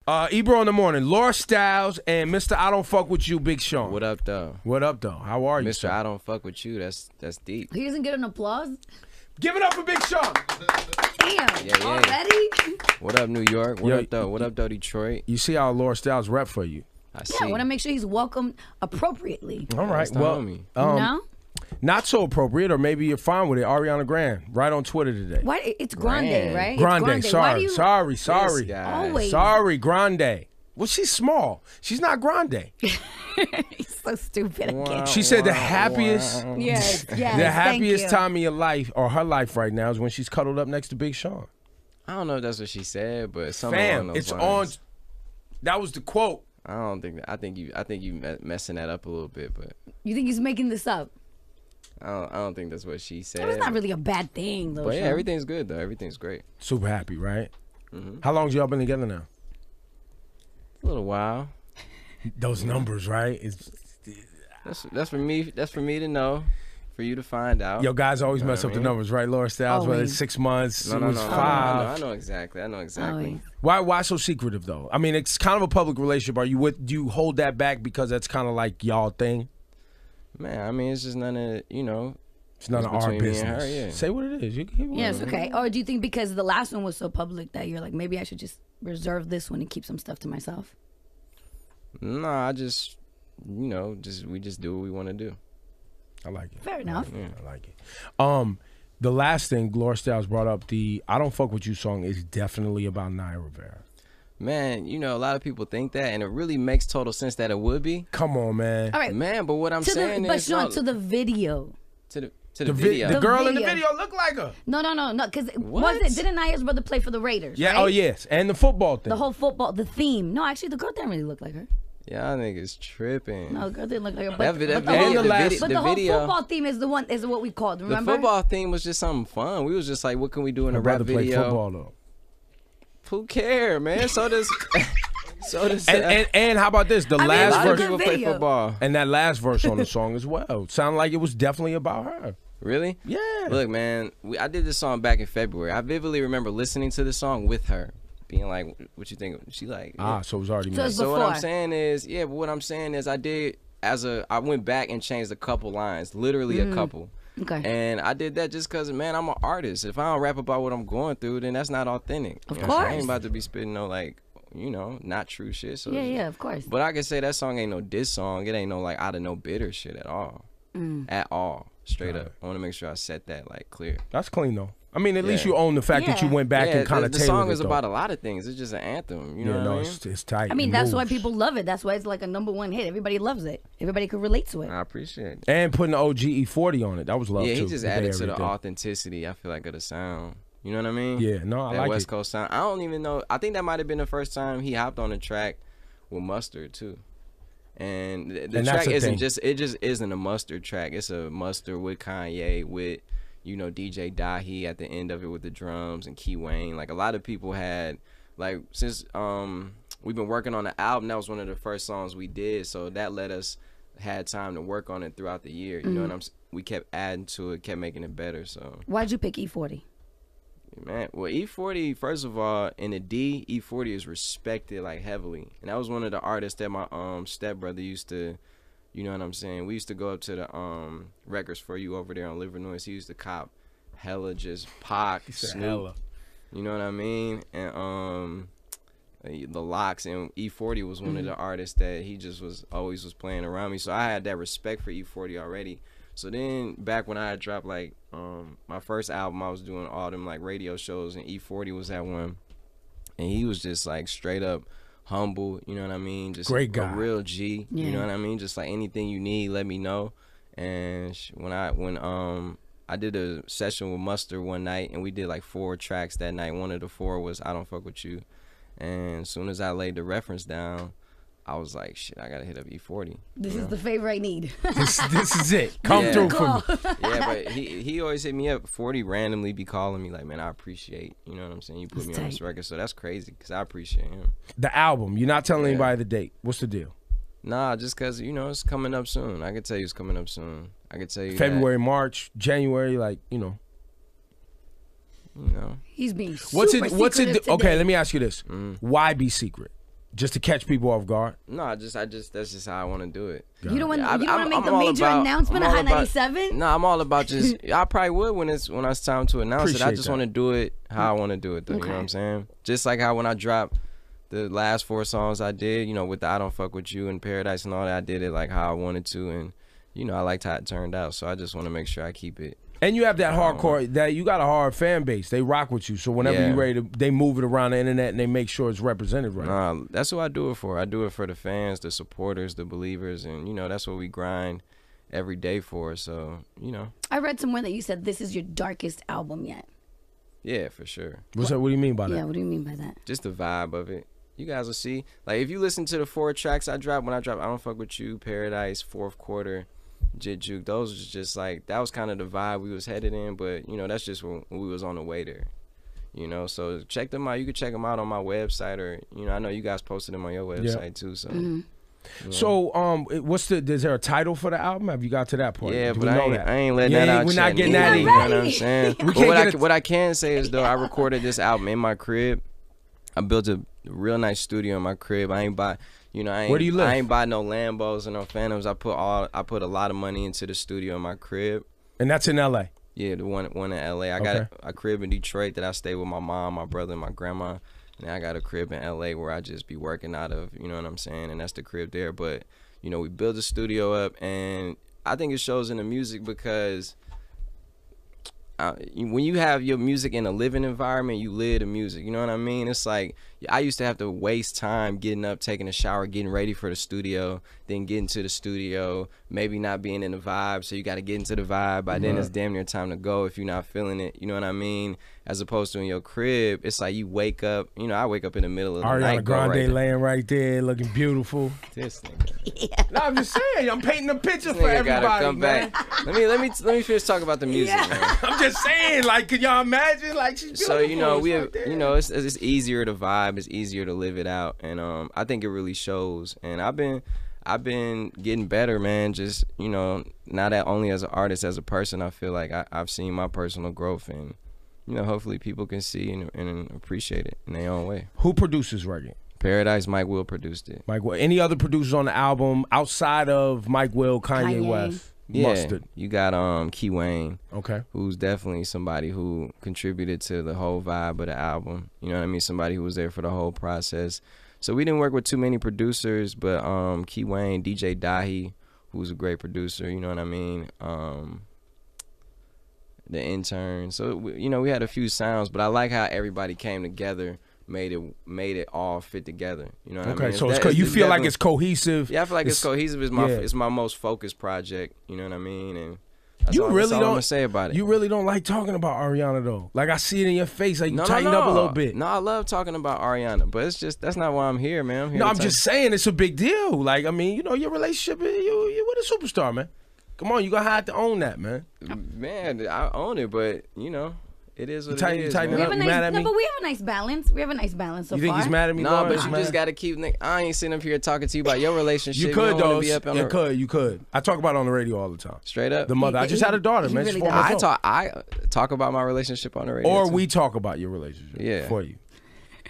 Ebro in the Morning, Laura Styles and Mr. I Don't Fuck With You, Big Sean. What up, though? What up, though? How are you, Mr. sir? I Don't Fuck With You, that's deep. He doesn't get an applause? Give it up for Big Sean. Damn, Yeah. already? What up, New York? What up, though? What up, though, Detroit? You see how Laura Styles rep for you. I see. Yeah, I want to make sure he's welcomed appropriately. All right, That's the well, homie. No? not so appropriate, or maybe you're fine with it. Ariana Grande, right on Twitter today. Why? It's Grande, Grande. right? It's Grande, Why sorry, do you, sorry. This guy. Always. Sorry, Grande. Well, she's small. She's not Grande. He's so stupid. I can't. She said the happiest, Yes, the thank happiest you. time of your life, or her life right now, is when she's cuddled up next to Big Sean. I don't know if that's what she said, but something along Fam, those it's lines. on. That was the quote. I don't think. I think you messing that up a little bit, but You think he's making this up? I don't think that's what she said. It's not really a bad thing, though. But yeah, Sean. everything's good though. Everything's great. Super happy, right? How long y'all been together now? A little while. Those numbers, right? It's, That's for me. That's for me to know. For you to find out. yo, guys always You know mess what up I the mean? numbers, right? Laura Styles, whether it's Always. 6 months, No, it no, was no, 5. I know exactly. I know exactly. Always. Why so secretive though? I mean, it's kind of a public relationship. Do you hold that back because that's kind of like y'all thing? Man, I mean, it's just none of It's none It's of our between me and business. her, yeah. Say what it is. You can Yes, okay. Or do you think because the last one was so public that you're like, maybe I should just reserve this one and keep some stuff to myself? No, I just, we just do what we want to do. I like it. Fair enough. I like it. The last thing Laura Styles brought up, the "I Don't Fuck With You" song is definitely about Naya Rivera. Man, a lot of people think that, and it really makes total sense that it would be. Come on, man. All right. Man, but what I'm saying But is, Sean, to the video. to the video. The girl in the video. video looked like her. No, because What? didn't Naya's brother play for the Raiders? Yeah. right? Oh yes, and the football thing. The whole football, the theme. No, actually, the girl didn't really look like her. Y'all niggas tripping. No, the girl didn't look like her. That But, vi- that but the video- whole, the last- vid- but the the whole video- football theme is what we called. The Remember? football theme was just something fun. We was just like, what can we do in Her a rap brother played video? football though. Who care, man? So does. And how about this? The I mean, a last lot of verse people play video. football. and that last verse on the song as well sounded like it was definitely about her. Really? Yeah. Look, man, I did this song back in February. I vividly remember listening to the song with her, being like, "What you think?" She like, yeah. So it was already So made. it's So what I'm before. saying is, but what I'm saying is, I went back and changed a couple lines, literally a couple. Okay. And I did that just because, man, I'm an artist. If I don't rap about what I'm going through, then that's not authentic. Of You know what I'm saying? I course. ain't about to be spitting no, not true shit. So Yeah, of course. But I can say that song ain't no diss song. It ain't no, out of no bitter shit at all. At all. Straight up. I want to make sure I set that, clear. That's clean though. I mean, at least Yeah. you own the fact that you Yeah. went back and kind of the tailored song it, is though. about a lot of things. It's just an anthem. You know what I mean? it's tight. I mean, It that's why moves. people love it. That's why it's like a #1 hit. Everybody loves it. Everybody could relate to it. I appreciate it. And putting the OG E40 on it. That was love too. Yeah, he just They added to the everything. authenticity, I feel like, of the sound. You know what I mean? Yeah, no, I that like West it. Coast sound. I don't even know. I think that might have been the first time he hopped on a track with Mustard too. And the And that's track the isn't thing. just isn't a Mustard track. It's a Mustard with Kanye, with DJ Dahi at the end of it with the drums, and Key Wayne. Like, a lot of people had, since we've been working on the album, that was one of the first songs we did, so that let us had time to work on it throughout the year. You know what I'm saying? We kept adding to it, kept making it better. So Why'd you pick E40? man, well, E40, first of all, in the D, E40 is respected heavily, and that was one of the artists that my stepbrother used to, you know what I'm saying, we used to go up to the Records For You over there on Livernois. He used to cop hella just Pac, Snoop, hella. you know what I mean, and the Locks, and E40 was one of the artists that he just always was playing around me, so I had that respect for E40 already. So then, back when I had dropped my first album, I was doing all them radio shows, and E40 was at one, and he was just straight up humble, you know what I mean? Just Great guy. a real G, Yeah. you know what I mean? Just anything you need, let me know. And when I did a session with Mustard one night, and we did 4 tracks that night. One of the 4 was I Don't Fuck With You, and as soon as I laid the reference down, I was like, shit, I gotta hit up E40. This is the favor I need. This is it. Come Yeah. through for me. Yeah, but he always hit me up. 40 randomly be calling me man, I appreciate, you know what I'm saying, you put That's me on this tight. record, so that's crazy because I appreciate him. The album. You're not telling anybody the date. What's the deal? Nah, just because it's coming up soon. I can tell you it's coming up soon. I can tell you February, March, January, that, He's being What's super it? What's secretive it? today. Okay, let me ask you this: Why be secret? just to catch people off guard? No, I just that's just how I want to do it. You don't want Yeah, to make I'm the all major about- announcement I'm of all Hot about- 97? No, I'm all about just. I probably would when it's time to announce it. I Appreciate just that. want to do it how I want to do it, though. You know what I'm saying? Just like how when I dropped the last 4 songs I did, you know, with the I Don't Fuck With You and Paradise and all that, I did it like how I wanted to, and you know, I liked how it turned out. So I just want to make sure I keep it. And you have that hardcore, that you got a hard fan base. They rock with you. So whenever Yeah. you're ready to, they move it around the internet and they make sure it's represented right. Nah, that's what I do it for. I do it for the fans, the supporters, the believers, and you know, that's what we grind every day for. So, you know. I read somewhere that you said this is your darkest album yet. Yeah, for sure. What's that? What do you mean by that? Yeah, what do you mean by that? Just the vibe of it. You guys will see. Like, if you listen to the 4 tracks I dropped, when I dropped I Don't Fuck With You, Paradise, Fourth Quarter, Jit Juke, those was just like, that was kind of the vibe we was headed in, but you know, that's just when we was on the way there. You know, so check them out. You can check them out on my website, or you know, I know you guys posted them on your website too. So, So, is there a title for the album? Have you got to that point? yeah, Do but we know I ain't letting Yeah, that out. we're not yet getting neither, that You either. know what I'm saying? We But can't what I can say is though, I recorded this album in my crib. I built a real nice studio in my crib. I ain't buy. You know, Where do you live? I ain't buy no Lambos or no Phantoms. I put a lot of money into the studio in my crib. And that's in L.A. Yeah, the one in LA. I got a crib in Detroit that I stay with my mom, my brother, and my grandma. And I got a crib in LA where I just be working out of, you know what I'm saying? And that's the crib there. But, you know, we built the studio up, and I think it shows in the music because when you have your music in a living environment, you live the music. You know what I mean? It's like, I used to have to waste time getting up, taking a shower, getting ready for the studio, then getting to the studio, maybe not being in the vibe. So you got to get into the vibe. By then it's damn near time to go if you're not feeling it. You know what I mean? As opposed to in your crib, it's like you wake up. You know, I wake up in the middle of the night. Ariana Grande laying right there, looking beautiful. This nigga. No, I'm just saying. I'm painting a picture This for nigga gotta everybody, come man. back. Let me finish talking about the music, man. I'm just saying, like, can y'all imagine? Like, she's beautiful. So you know, we It's have, right there. you know, it's easier to vibe, it's easier to live it out, and I think it really shows. And I've been getting better, man. Just, you know, not that only as an artist, as a person, I feel like I've seen my personal growth, and you know, hopefully people can see and appreciate it in their own way. Who produces Reggae? Paradise, Mike Will produced it. Mike Will. Any other producers on the album outside of Mike Will, Kanye West, Yeah, Mustard? you got Key Wayne. Okay. Who's definitely somebody who contributed to the whole vibe of the album. You know what I mean? Somebody who was there for the whole process. So we didn't work with too many producers, but Key Wayne, DJ Dahi, who's a great producer, you know what I mean? The Intern. So, you know, we had a few sounds, but I like how everybody came together, made it all fit together. You know what I mean? Okay, so you feel like it's cohesive. Yeah, I feel like it's cohesive. It's my most focused project. You know what I mean? And that's all I'm gonna say about it. You really don't like talking about Ariana though. Like, I see it in your face. Like, you tightened up a little bit. No, I love talking about Ariana, but it's just that's not why I'm here, man. I'm just saying it's a big deal. Like, I mean, you know, your relationship, you're with a superstar, man. Come on, you gonna have to own that, man. Man, I own it, but you know, it is what it is. tighten man. it up. You mad at me? But we have a nice balance. We have a nice balance so You think far. he's mad at me? No, Lawrence, but you man? just gotta keep. I ain't sitting up here talking to you about your relationship. You could don't wanna though. be up on You could. I talk about it on the radio all the time. Straight up. The mother. I just had a daughter, man. really She's 4 does. months old. I talk about my relationship on the radio. Or too. we talk about your relationship for you.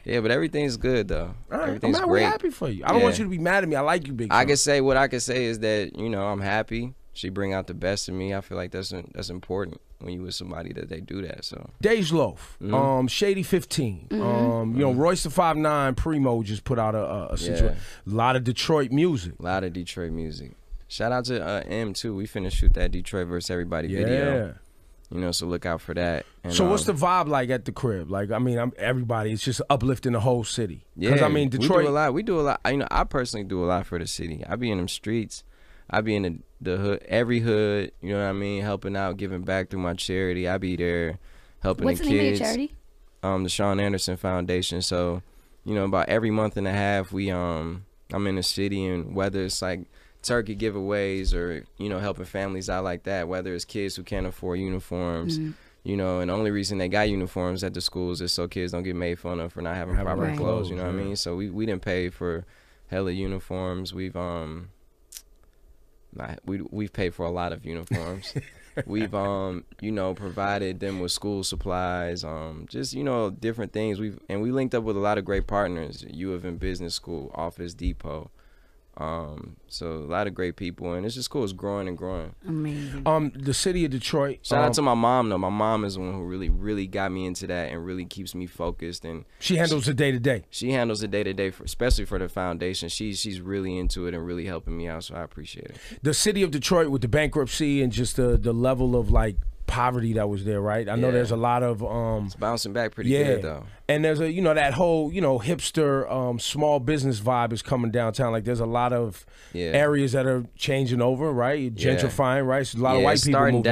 Yeah, but everything's good though. All right, Everything's we're great. happy for you. I don't want you to be mad at me. I like you, Big Sean. I can say what I can say is that, you know, I'm happy. She bring out the best in me. I feel like that's important when you with somebody that they do that. So Dej Loaf, Shady 15, you know, Royce the 5'9", Primo just put out a situation. A lot of Detroit music. Shout out to M too. We finna shoot that Detroit versus Everybody video. You know, so look out for that. And, so what's the vibe like at the crib? Like, I mean, everybody, it's just uplifting the whole city. Because, I mean, Detroit. We do a lot. You know, I personally do a lot for the city. I be in them streets. I be in the hood, every hood, you know what I mean, helping out, giving back through my charity. I be there helping the kids. What's the name of your charity? The Sean Anderson Foundation. So, you know, about every month and a half, I'm in the city, and whether it's like turkey giveaways or, you know, helping families out like that, whether it's kids who can't afford uniforms, you know, and the only reason they got uniforms at the schools is so kids don't get made fun of for not having proper clothes, you know what I mean? So we didn't pay for hella uniforms. We've we've paid for a lot of uniforms. We've you know, provided them with school supplies, just, you know, different things. We linked up with a lot of great partners, U of M Business School, Office Depot. So a lot of great people, and it's just cool. It's growing and growing. Amazing. The city of Detroit. Shout out to my mom though. My mom is the one who really got me into that and really keeps me focused. And she handles the day to day. She handles the day to day, especially for the foundation. She's really into it and really helping me out. So I appreciate it. The city of Detroit with the bankruptcy and just the level of like poverty that was there, right? I know there's a lot of it's bouncing back pretty good though. And there's a, you know, that whole, you know, hipster small business vibe is coming downtown. Like there's a lot of areas that are changing over, right? Gentrifying, right? So a lot of white people moving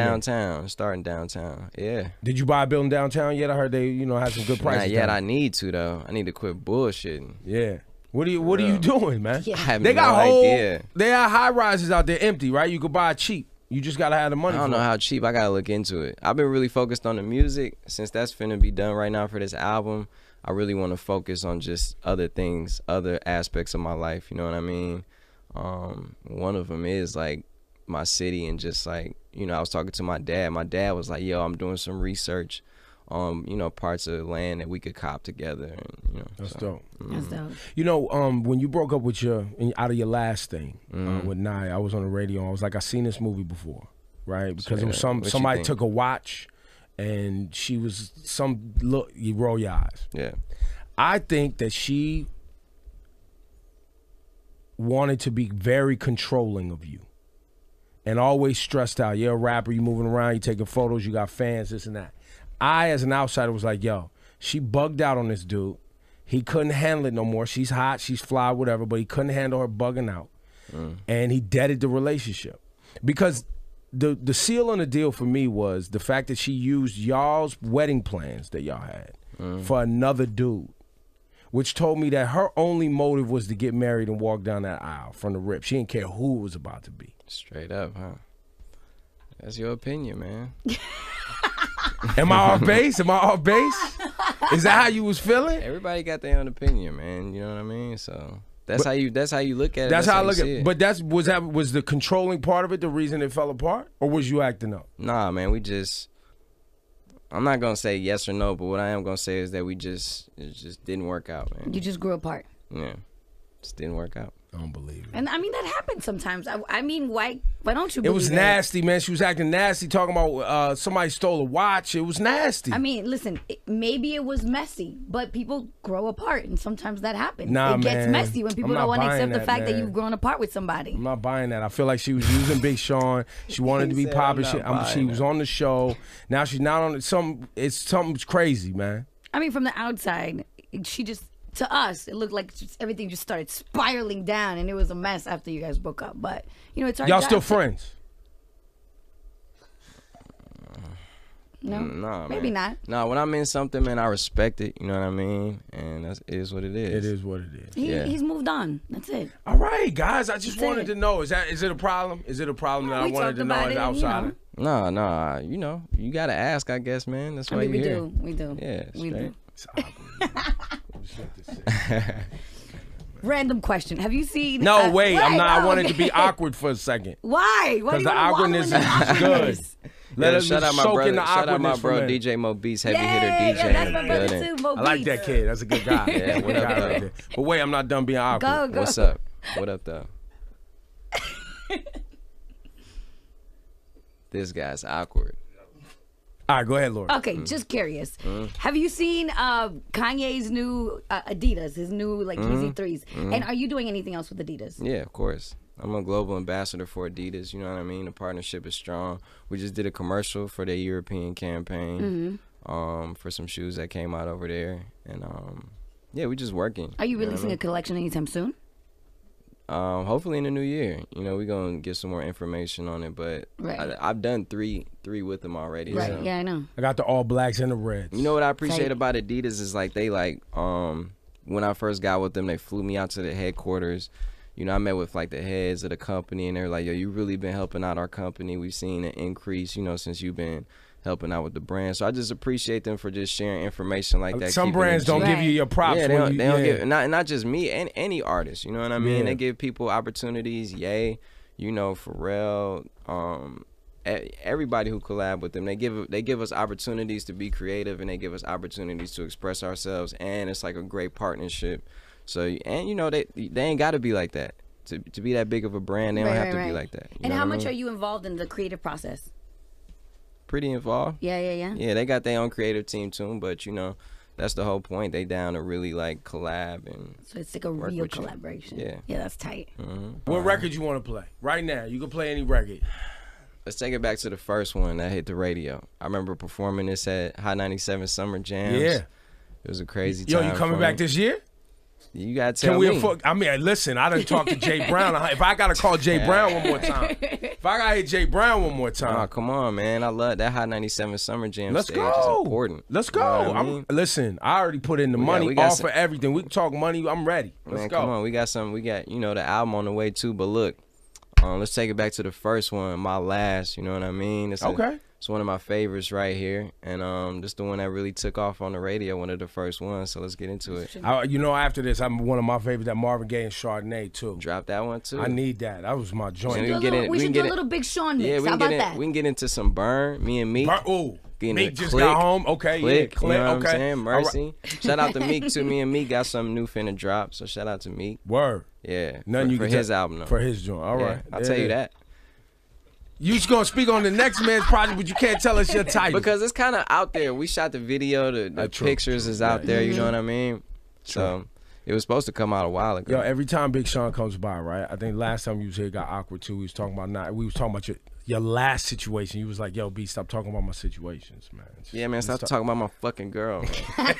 starting downtown. Yeah. Did you buy a building downtown yet? I heard they, you know, had some good prices. Not yet. I need to though. I need to quit bullshitting. Yeah. What are you doing, man? I have they got no idea. They have high rises out there empty, right? You could buy cheap. You just gotta have the money. I don't know how cheap. I gotta look into it. I've been really focused on the music since that's finna be done right now for this album. I really want to focus on just other things, other aspects of my life. You know what I mean? One of them is like my city, and just like, you know, I was talking to my dad. My dad was like, "Yo, I'm doing some research on, you know, parts of the land that we could cop together." And, you know, that's dope. That's dope. You know, when you broke up with out of your last thing with Nye, I was on the radio. I was like, I seen this movie before, right? Because it was somebody took a watch, and she was you roll your eyes. Yeah. I think that she wanted to be very controlling of you, and always stressed out. You're a rapper. You moving around. You taking photos. You got fans. This and that. I, as an outsider, was like, yo, she bugged out on this dude. He couldn't handle it no more. She's hot, she's fly, whatever, but he couldn't handle her bugging out. And he deaded the relationship. Because the seal on the deal for me was the fact that she used y'all's wedding plans that y'all had for another dude, which told me that her only motive was to get married and walk down that aisle from the rip. She didn't care who it was about to be. Straight up, huh? That's your opinion, man. Am I off base? Am I off base? Is that how you was feeling? Everybody got their own opinion, man. You know what I mean? So that's how you look at it. That's how I look at it. But was the controlling part of it the reason it fell apart, or was you acting up? Nah, man. I'm not gonna say yes or no, but what I am gonna say is that it just didn't work out, man. You just grew apart. Yeah, just didn't work out. Unbelievable. And I mean, that happens sometimes. I mean, why don't you believe it? Was nasty, man. She was acting nasty, talking about somebody stole a watch. It was nasty. I mean, listen, maybe it was messy, but people grow apart, and sometimes that happens. Nah, it gets messy when people don't want to accept the fact man. that you've grown apart with somebody. I'm not buying that. I feel like she was using Big Sean. She wanted to be popular. She was on the show. Now she's not on it. Something's crazy, man. I mean, from the outside, she just... To us, it looked like everything just started spiraling down, and it was a mess after you guys broke up. But, you know, it's our Y'all job still friends? No? Nah, maybe man. not. Nah, when I'm in something, man, I respect it. You know what I mean? And it is what it is. It is what it is. He's moved on. That's it. All right, guys. I just wanted to know. Is it a problem? Is it a problem that I wanted to know as an outsider? Nah. You know, you got to ask, I guess, man. That's why you're here. We do. Yeah, we do. It's Random question. Have you seen... No, wait. I'm not. I wanted to be awkward for a second. Why? Because the awkwardness is good. Let us shout out my brother. Shout out my bro, DJ Mo Beats, heavy hitter DJ. That's my brother too, Mo Beats. I like that kid. That's a good guy. Yeah, what up, though? Right, but wait, I'm not done being awkward. Go. What's up? What up, though? This guy's awkward. All right, go ahead, Laura. Okay, just curious. Have you seen Kanye's new Adidas, his new like Yeezy 3s? And are you doing anything else with Adidas? Yeah, of course. I'm a global ambassador for Adidas. You know what I mean? The partnership is strong. We just did a commercial for their European campaign for some shoes that came out over there. And yeah, we just working. Are you releasing a collection anytime soon? Hopefully in the new year. You know, we're gonna get some more information on it, but I've done three with them already. Right. So. Yeah, I know. I got the all blacks and the reds. You know what I appreciate about Adidas is like they when I first got with them, they flew me out to the headquarters. You know, I met with like the heads of the company, and they're like, "Yo, you really been helping out our company. We've seen an increase, you know, since you've been helping out with the brand." So I just appreciate them for just sharing information like that. Some brands don't give you your props. Yeah, they don't give, not just me and any artist. You know what I mean? They give people opportunities. Yay. you know, Pharrell, everybody who collab with them, they give us opportunities to be creative, and they give us opportunities to express ourselves, and it's like a great partnership. So, and you know, they ain't got to be like that. To be that big of a brand, they don't have to be like that. And how much are you involved in the creative process? Pretty involved. Yeah. Yeah, they got their own creative team too, but you know, that's the whole point. They down to really like collab, and so it's like a real collaboration. Yeah, that's tight. What record you want to play right now? You can play any record. Let's take it back to the first one that hit the radio. I remember performing this at Hot 97 Summer Jams. Yeah, it was a crazy time. Yo, you coming back this year? You gotta tell me. I mean, listen, I done talked to Jay Brown. If I gotta call Jay Brown one more time, if I gotta hit Jay Brown one more time. Oh, come on, man. I love that Hot 97 Summer Jam Let's stage. go. It's important. Let's go. You know what I mean? Listen, I already put in the money, we got offer everything. We can talk money. I'm ready. Let's go. Come on. We got, you know, the album on the way too. But look, let's take it back to the first one, My Last. You know what I mean? It's one of my favorites right here, and this the one that really took off on the radio, one of the first ones. So let's get into it. You know, after this, I'm one of my favorites, that Marvin Gaye and Chardonnay too. Drop that one too. I need that. That was my joint. We should do a little Big Sean mix. Yeah, How about that? We can get into some Burn. Me and Meek. Meek just got home. Okay, Click, yeah, you know what okay. I'm saying? Mercy. Right. Shout out to Meek too. Me and Meek got something new finna drop. So shout out to Meek. Word. Yeah. Nothing for his album though. For his joint. All right. I'll tell you that. You just gonna speak on the next man's project, but you can't tell us your title. Because it's kind of out there. We shot the video, the pictures is out there, you know what I mean? So it was supposed to come out a while ago. Yo, every time Big Sean comes by, right? I think last time you was here got awkward too. We was talking about your last situation. You was like, yo, B, stop talking about my situations, man. Yeah, man, stop talking about my fucking girl, man.